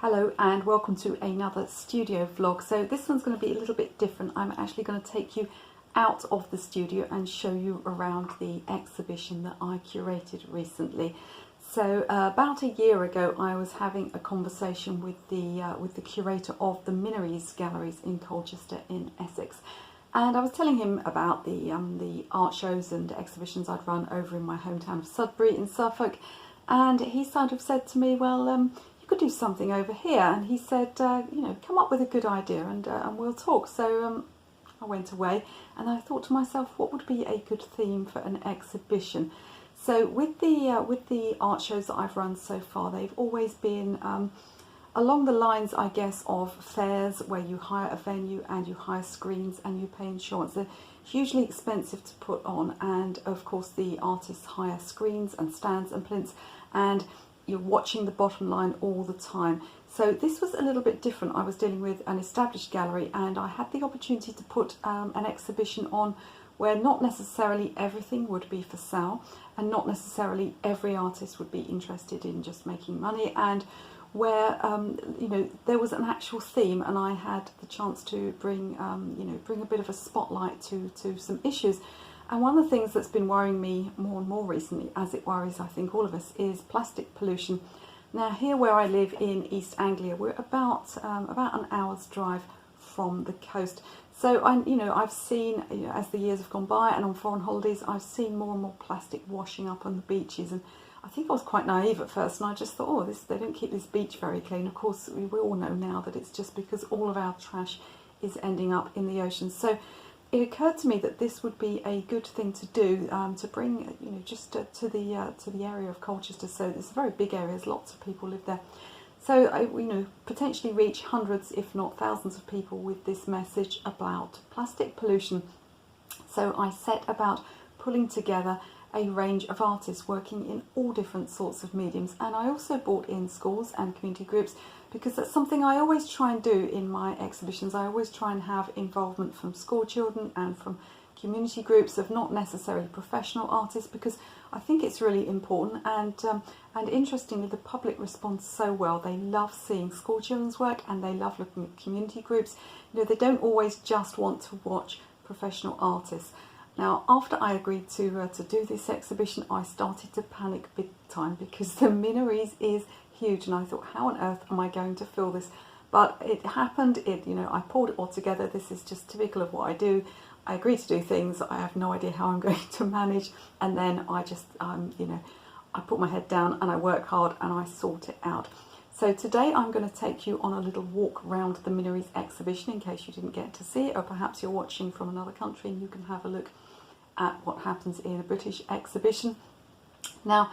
Hello and welcome to another studio vlog. So this one's going to be a little bit different. I'm actually going to take you out of the studio and show you around the exhibition that I curated recently. So about a year ago I was having a conversation with the curator of the Minories galleries in Colchester in Essex. And I was telling him about the art shows and exhibitions I'd run over in my hometown of Sudbury in Suffolk. And he sort of said to me, well, you could do something over here. And he said, you know, come up with a good idea and we'll talk. So I went away and I thought to myself, what would be a good theme for an exhibition? So with the art shows that I've run so far, they've always been along the lines, I guess, of fairs where you hire a venue and you hire screens and you pay insurance. They're hugely expensive to put on, and of course the artists hire screens and stands and plinths, and you're watching the bottom line all the time. So this was a little bit different. I was dealing with an established gallery and I had the opportunity to put an exhibition on where not necessarily everything would be for sale and not necessarily every artist would be interested in just making money, and where you know, there was an actual theme, and I had the chance to bring you know, bring a bit of a spotlight to some issues. And one of the things that's been worrying me more and more recently, as it worries I think all of us, is plastic pollution. Now here where I live in East Anglia, we're about an hour's drive from the coast. So I've seen, you know, as the years have gone by and on foreign holidays, I've seen more and more plastic washing up on the beaches, and I think I was quite naive at first, and I just thought, oh, they don't keep this beach very clean. Of course, we all know now that it's just because all of our trash is ending up in the ocean. So it occurred to me that this would be a good thing to do, to bring, you know, just to the area of Colchester. So it's a very big area. There's lots of people live there. So I, you know, potentially reach hundreds, if not thousands, of people with this message about plastic pollution. So I set about pulling together a range of artists working in all different sorts of mediums, and I also brought in schools and community groups, because that's something I always try and do in my exhibitions. I always try and have involvement from school children and from community groups of not necessarily professional artists, because I think it's really important. And interestingly, the public responds so well. They love seeing school children's work and they love looking at community groups. You know, they don't always just want to watch professional artists. Now, after I agreed to do this exhibition, I started to panic big time, because the Minories is huge, and I thought, how on earth am I going to fill this? But it happened. You know, I pulled it all together. This is just typical of what I do. I agree to do things. I have no idea how I'm going to manage, and then I just, you know, I put my head down and I work hard and I sort it out. So today I'm going to take you on a little walk around the Minories exhibition, in case you didn't get to see it, or perhaps you're watching from another country and you can have a look at what happens in a British exhibition. Now,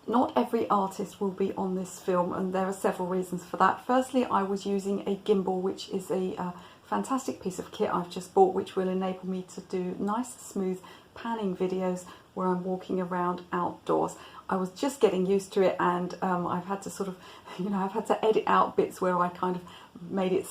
not every artist will be on this film, and there are several reasons for that. Firstly, I was using a gimbal, which is a fantastic piece of kit I've just bought, which will enable me to do nice, smooth panning videos where I'm walking around outdoors. I was just getting used to it, and I've had to sort of, you know, I've had to edit out bits where I kind of made it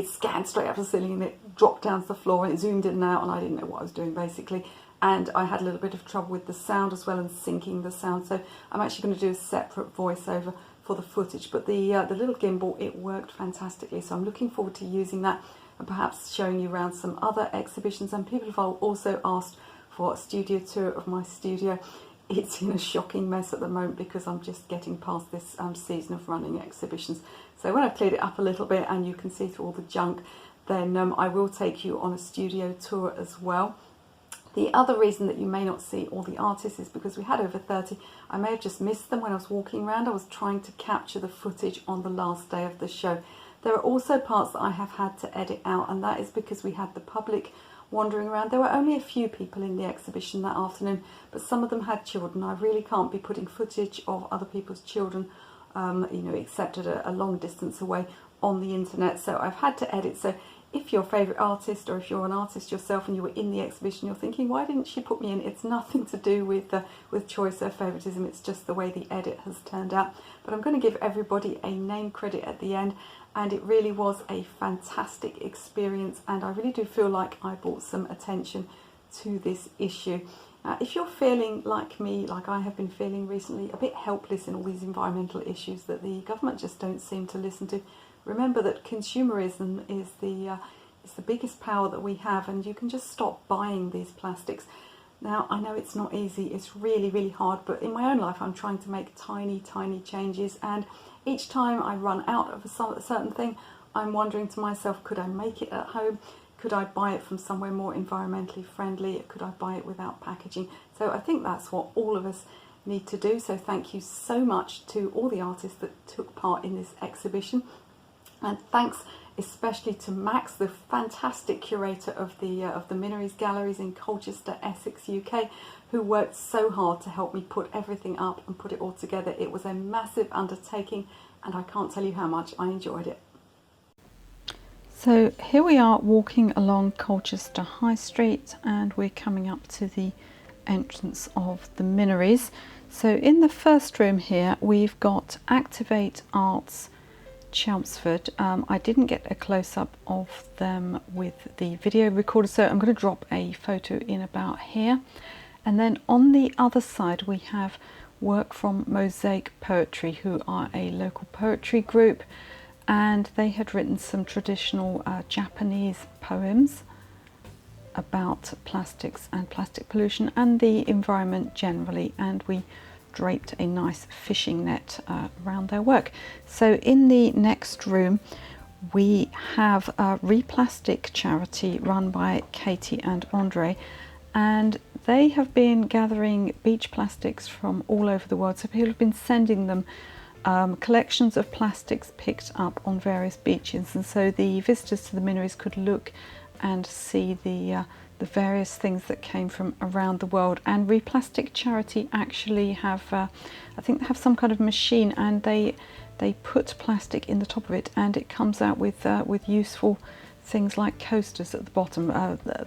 scanned straight up the ceiling and it dropped down to the floor and it zoomed in and out, and I didn't know what I was doing basically. And I had a little bit of trouble with the sound as well, and syncing the sound. So I'm actually going to do a separate voiceover for the footage. But the little gimbal, it worked fantastically. So I'm looking forward to using that and perhaps showing you around some other exhibitions. And people have also asked for a studio tour of my studio. It's in a shocking mess at the moment because I'm just getting past this season of running exhibitions. So when I've cleared it up a little bit and you can see through all the junk, then I will take you on a studio tour as well. The other reason that you may not see all the artists is because we had over 30. I may have just missed them when I was walking around. I was trying to capture the footage on the last day of the show. There are also parts that I have had to edit out, and that is because we had the public wandering around. There were only a few people in the exhibition that afternoon, but some of them had children. I really can't be putting footage of other people's children, you know, except at a long distance away on the internet. So I've had to edit. So if you're a favourite artist, or if you're an artist yourself and you were in the exhibition, you're thinking, why didn't she put me in? It's nothing to do with choice or favouritism. It's just the way the edit has turned out. But I'm going to give everybody a name credit at the end, and it really was a fantastic experience, and I really do feel like I brought some attention to this issue. If you're feeling like me, like I have been feeling recently, a bit helpless in all these environmental issues that the government just don't seem to listen to, remember that consumerism is the biggest power that we have, and you can just stop buying these plastics. Now, I know it's not easy, it's really, really hard, but in my own life I'm trying to make tiny, tiny changes, and each time I run out of a certain thing, I'm wondering to myself, could I make it at home? Could I buy it from somewhere more environmentally friendly? Could I buy it without packaging? So I think that's what all of us need to do. So thank you so much to all the artists that took part in this exhibition. And thanks especially to Max, the fantastic curator of the Minories galleries in Colchester, Essex, UK, who worked so hard to help me put everything up and put it all together. It was a massive undertaking, and I can't tell you how much I enjoyed it. So here we are walking along Colchester High Street, and we're coming up to the entrance of the Minories. So in the first room here we've got Activate Arts Chelmsford. I didn't get a close-up of them with the video recorder, so I'm going to drop a photo in about here. And then on the other side we have work from Mosaic Poetry, who are a local poetry group, and they had written some traditional Japanese poems about plastics and plastic pollution and the environment generally, and we draped a nice fishing net around their work. So in the next room we have a Replastic charity run by Katie and Andre, and they have been gathering beach plastics from all over the world. So people have been sending them collections of plastics picked up on various beaches, and so the visitors to the Minories could look and see the various things that came from around the world. And Replastic charity actually have, I think they have some kind of machine, and they put plastic in the top of it, and it comes out with useful things like coasters at the bottom.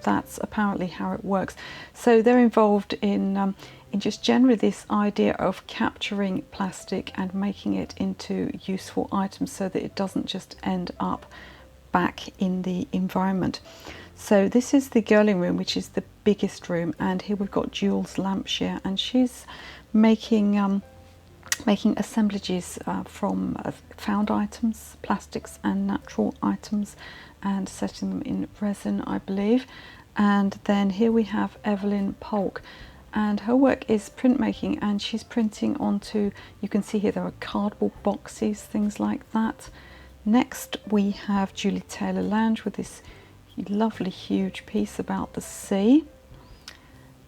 That's apparently how it works. So they're involved in just generally this idea of capturing plastic and making it into useful items so that it doesn't just end up back in the environment. So this is the girling room, which is the biggest room, and here we've got Jules Lampshire, and she's making assemblages from found items, plastics and natural items, and setting them in resin, I believe. And then here we have Evelyn Polk, and her work is printmaking, and she's printing onto, you can see here there are cardboard boxes, things like that. Next we have Julie Taylor Lange with this lovely huge piece about the sea.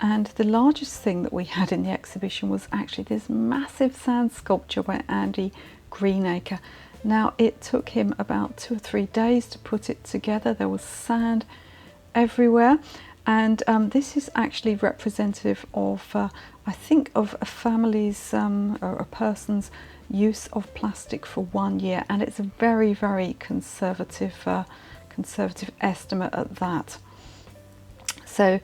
And the largest thing that we had in the exhibition was actually this massive sand sculpture by Andy Greenacre. Now it took him about 2 or 3 days to put it together. There was sand everywhere, and this is actually representative of I think of a family's or a person's use of plastic for 1 year, and it's a very, very conservative estimate at that. So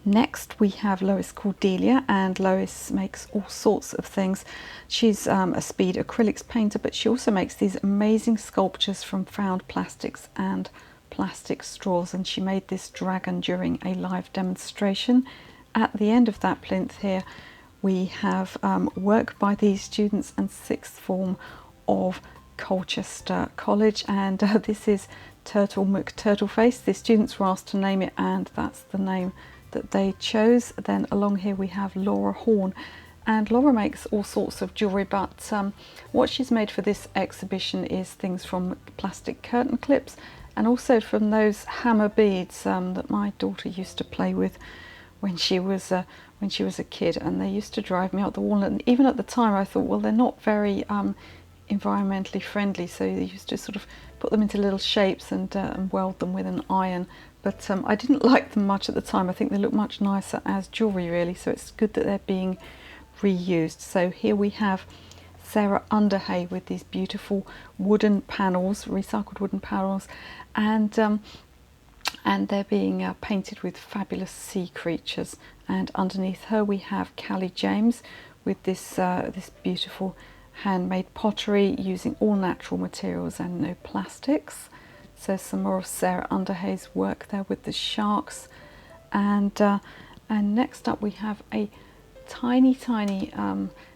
next we have Lois Cordelia, and Lois makes all sorts of things. She's a speed acrylics painter, but she also makes these amazing sculptures from found plastics and plastic straws, and she made this dragon during a live demonstration. At the end of that plinth here we have work by these students and 6th form of Colchester College, and this is Turtle McTurtleface. The students were asked to name it, and that's the name that they chose. Then along here we have Laura Horn, and Laura makes all sorts of jewellery, but what she's made for this exhibition is things from plastic curtain clips, and also from those hammer beads that my daughter used to play with when she was a kid, and they used to drive me up the wall. And even at the time I thought, well, they're not very environmentally friendly, so they used to sort of put them into little shapes and weld them with an iron, but I didn't like them much at the time. I think they look much nicer as jewellery really, so it's good that they're being reused. So here we have Sarah Underhay with these beautiful wooden panels, recycled wooden panels, and they're being painted with fabulous sea creatures. And underneath her we have Callie James with this this beautiful handmade pottery using all natural materials and no plastics. So some more of Sarah Underhay's work there with the sharks. And And next up we have a tiny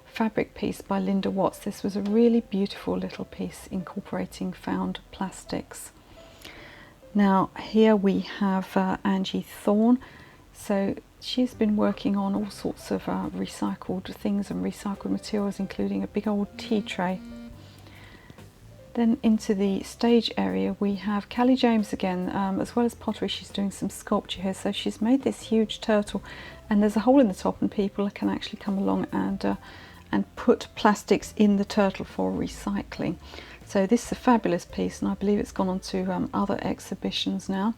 fabric piece by Linda Watts. This was a really beautiful little piece incorporating found plastics. Now here we have Angie Thorne. So she's been working on all sorts of recycled things and recycled materials, including a big old tea tray. Then into the stage area we have Callie James again, as well as pottery. She's doing some sculpture here. So she's made this huge turtle, and there's a hole in the top, and people can actually come along and put plastics in the turtle for recycling. So this is a fabulous piece, and I believe it's gone on to other exhibitions now.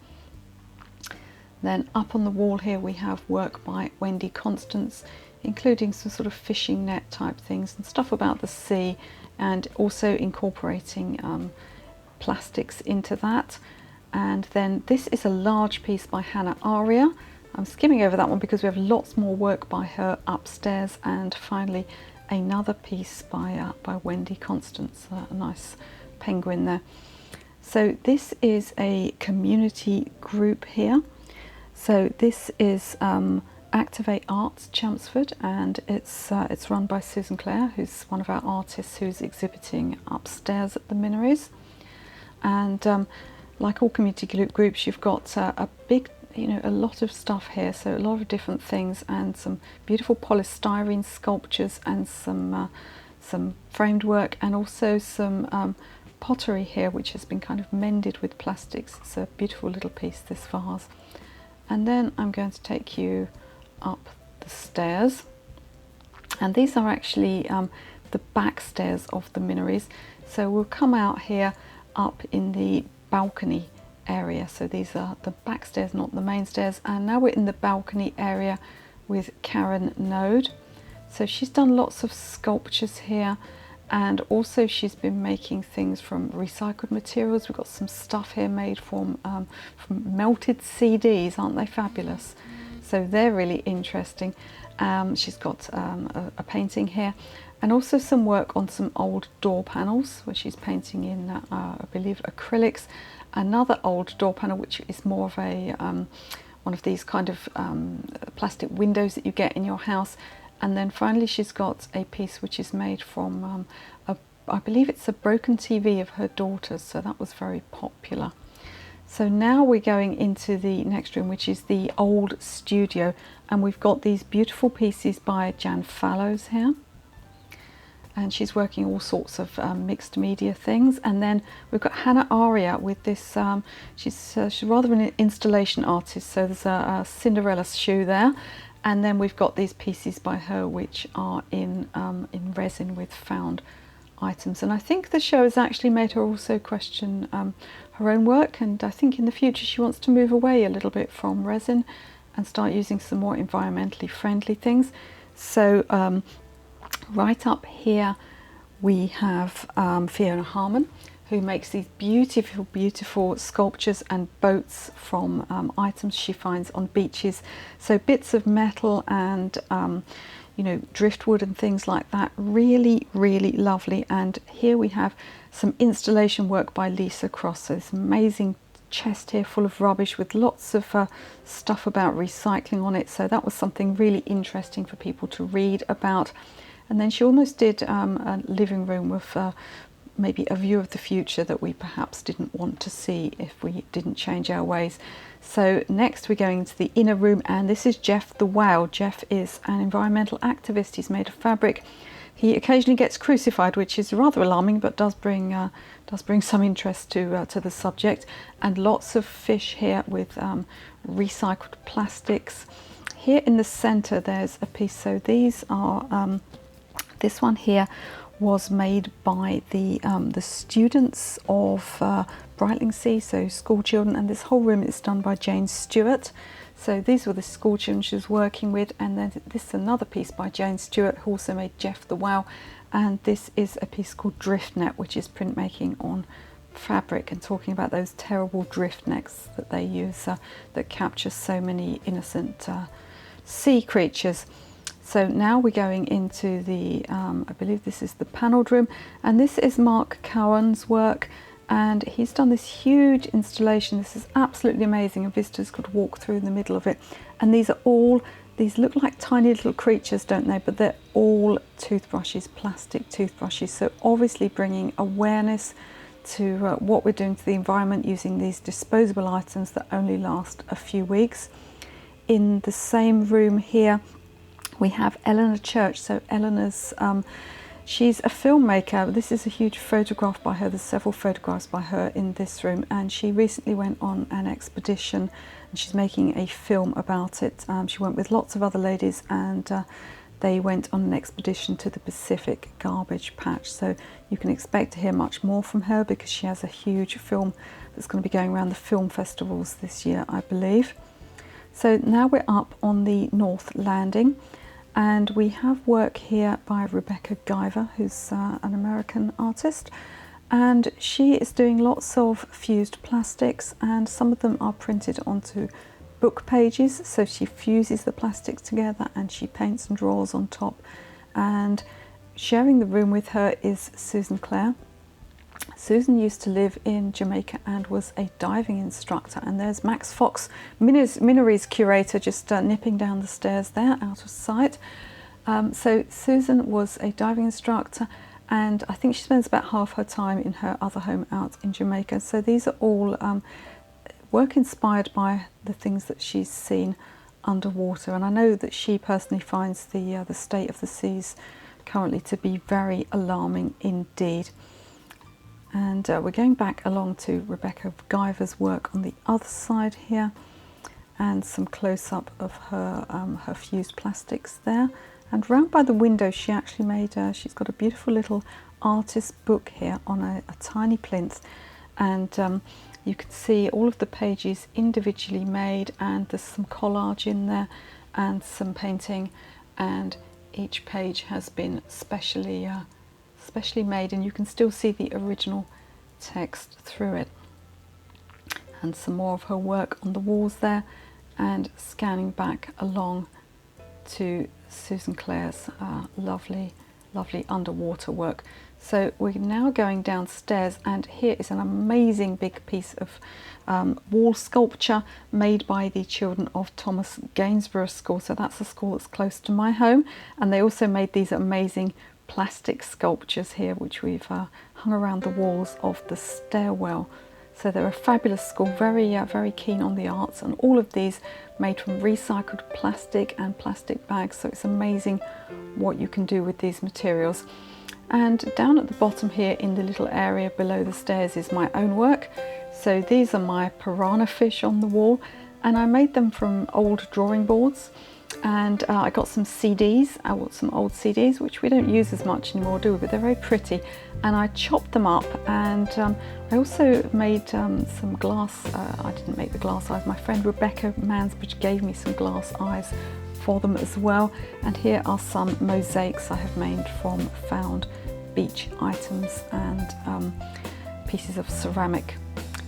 Then up on the wall here we have work by Wendy Constance, including some sort of fishing net type things and stuff about the sea, and also incorporating plastics into that. And then this is a large piece by Hannah Aria. I'm skimming over that one because we have lots more work by her upstairs. And finally another piece by Wendy Constance, a nice penguin there. So this is a community group here. So this is Activate Arts Chelmsford, and it's run by Susan Clare, who's one of our artists who's exhibiting upstairs at the Minories. And like all community groups, you've got a big, a lot of stuff here, so a lot of different things, and some beautiful polystyrene sculptures, and some framed work, and also some pottery here, which has been kind of mended with plastics. It's a beautiful little piece, this vase. And then I'm going to take you up the stairs, and these are actually the back stairs of the Minories. So we'll come out here up in the balcony area. So these are the back stairs, not the main stairs. And now we're in the balcony area with Karen Node. So she's done lots of sculptures here, and also she's been making things from recycled materials. We've got some stuff here made from melted CDs. Aren't they fabulous? So they're really interesting. She's got a painting here, and also some work on some old door panels, where she's painting in, I believe, acrylics. Another old door panel, which is more of a one of these kind of plastic windows that you get in your house. And then finally she's got a piece which is made from, I believe it's a broken TV of her daughter's, so that was very popular. So now we're going into the next room, which is the old studio, and we've got these beautiful pieces by Jan Fallows here, and she's working all sorts of mixed media things. And then we've got Hannah Aria with this, she's rather an installation artist, so there's a Cinderella shoe there. And then we've got these pieces by her which are in resin with found items. And I think the show has actually made her also question her own work, and I think in the future she wants to move away a little bit from resin and start using some more environmentally friendly things. So right up here we have Fiona Harmon, who makes these beautiful sculptures and boats from items she finds on beaches. So bits of metal and driftwood and things like that. Really lovely. And here we have some installation work by Lisa Cross. So this amazing chest here full of rubbish with lots of stuff about recycling on it. So that was something really interesting for people to read about. And then she almost did a living room with maybe a view of the future that we perhaps didn't want to see if we didn't change our ways. So next we're going to the inner room, and this is Jeff the Wow. Jeff is an environmental activist. He's made of fabric. He occasionally gets crucified, which is rather alarming, but does bring some interest to the subject. And lots of fish here with recycled plastics. Here in the centre there's a piece. So these are this one here was made by the students of Brightlingsea, so school children, and this whole room is done by Jane Stewart. So these were the school children she was working with. And then this is another piece by Jane Stewart, who also made Jeff the Wow, and this is a piece called Drift Net, which is printmaking on fabric, and talking about those terrible drift nets that they use that capture so many innocent sea creatures. So now we're going into the, I believe this is the panelled room, and this is Mark Cowan's work, and he's done this huge installation. This is absolutely amazing, and visitors could walk through the middle of it. And these are all these look like tiny little creatures, don't they? But they're all toothbrushes, plastic toothbrushes. So obviously bringing awareness to what we're doing to the environment using these disposable items that only last a few weeks. In the same room here, we have Eleanor Church. So Eleanor's, she's a filmmaker. This is a huge photograph by her. There's several photographs by her in this room, and she recently went on an expedition and she's making a film about it. She went with lots of other ladies, and they went on an expedition to the Pacific garbage patch. So you can expect to hear much more from her because she has a huge film that's going to be going around the film festivals this year, I believe. So now we're up on the North Landing, and we have work here by Rebecca Guyver, who's an American artist, and she is doing lots of fused plastics, and some of them are printed onto book pages. So she fuses the plastics together and she paints and draws on top. And sharing the room with her is Susan Clare. Susan used to live in Jamaica and was a diving instructor, and there's Max Fox, Minories curator, just nipping down the stairs there out of sight. So Susan was a diving instructor, and I think she spends about half her time in her other home out in Jamaica. So these are all work inspired by the things that she's seen underwater, and I know that she personally finds the state of the seas currently to be very alarming indeed. And we're going back along to Rebecca Guyver's work on the other side here, and some close-up of her her fused plastics there. And round by the window she actually made, she's got a beautiful little artist book here on a tiny plinth, and you can see all of the pages individually made, and there's some collage in there and some painting, and each page has been specially made, and you can still see the original text through it. And some more of her work on the walls there, and scanning back along to Susan Clare's lovely underwater work. So we're now going downstairs, and here is an amazing big piece of wall sculpture made by the children of Thomas Gainsborough School. So that's a school that's close to my home, and they also made these amazing plastic sculptures here, which we've hung around the walls of the stairwell. So they're a fabulous school, very keen on the arts, and all of these made from recycled plastic and plastic bags. So it's amazing what you can do with these materials. And down at the bottom here in the little area below the stairs is my own work. So these are my piranha fish on the wall, and I made them from old drawing boards. And I got some CDs, I bought some old CDs, which we don't use as much anymore, do we? But they're very pretty. And I chopped them up, and I also made some glass, I didn't make the glass eyes, my friend Rebecca Mansbridge gave me some glass eyes for them as well. And here are some mosaics I have made from found beach items and pieces of ceramic.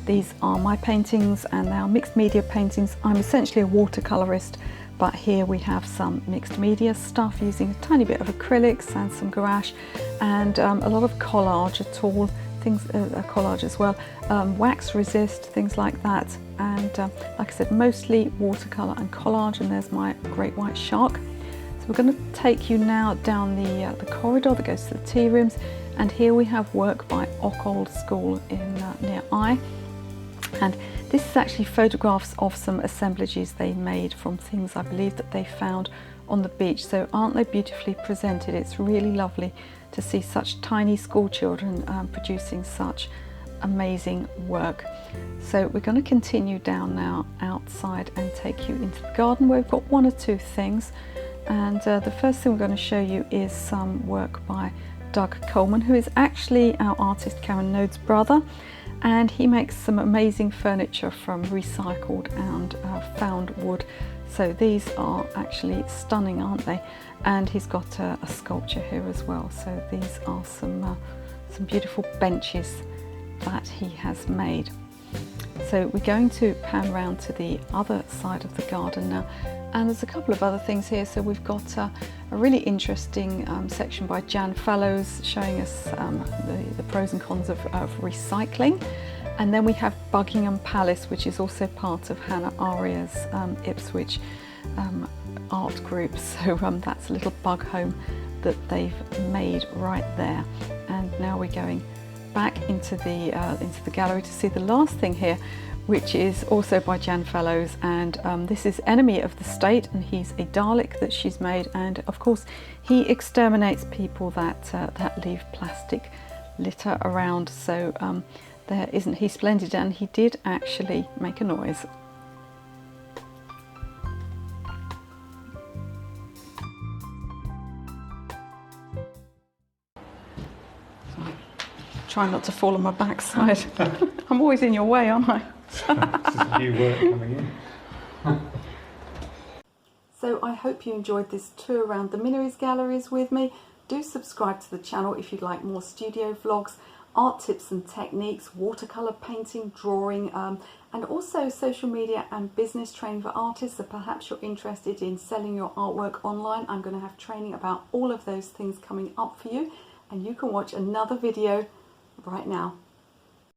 These are my paintings, and they are mixed media paintings. I'm essentially a watercolourist, but here we have some mixed media stuff using a tiny bit of acrylics and some gouache, and a lot of collage at all, things, collage as well, wax resist, things like that. And like I said, mostly watercolour and collage. And there's my great white shark. So we're going to take you now down the corridor that goes to the tea rooms, and here we have work by Ockhold School in near Eye. And this is actually photographs of some assemblages they made from things I believe that they found on the beach. So aren't they beautifully presented? It's really lovely to see such tiny school children producing such amazing work. So we're going to continue down now outside and take you into the garden, where we've got one or two things. And the first thing we're going to show you is some work by Doug Coleman, who is actually our artist Karen Node's brother, and he makes some amazing furniture from recycled and found wood. So these are actually stunning, aren't they? And he's got a sculpture here as well. So these are some beautiful benches that he has made. So we're going to pan round to the other side of the garden now, and there's a couple of other things here. So we've got a really interesting section by Jan Fallows showing us the pros and cons of recycling. And then we have Buckingham Palace, which is also part of Hannah Aria's Ipswich art group. So that's a little bug home that they've made right there. And now we're going back into the gallery to see the last thing here, which is also by Jan Fellows, and this is Enemy of the State, and he's a Dalek that she's made, and of course he exterminates people that leave plastic litter around. So there, isn't he splendid? And he did actually make a noise. Try not to fall on my backside. I'm always in your way, aren't I? This is new work coming in. So I hope you enjoyed this tour around the Minories galleries with me. Do subscribe to the channel if you'd like more studio vlogs, art tips and techniques, watercolour painting, drawing, and also social media and business training for artists. So perhaps you're interested in selling your artwork online. I'm going to have training about all of those things coming up for you, and you can watch another video right now.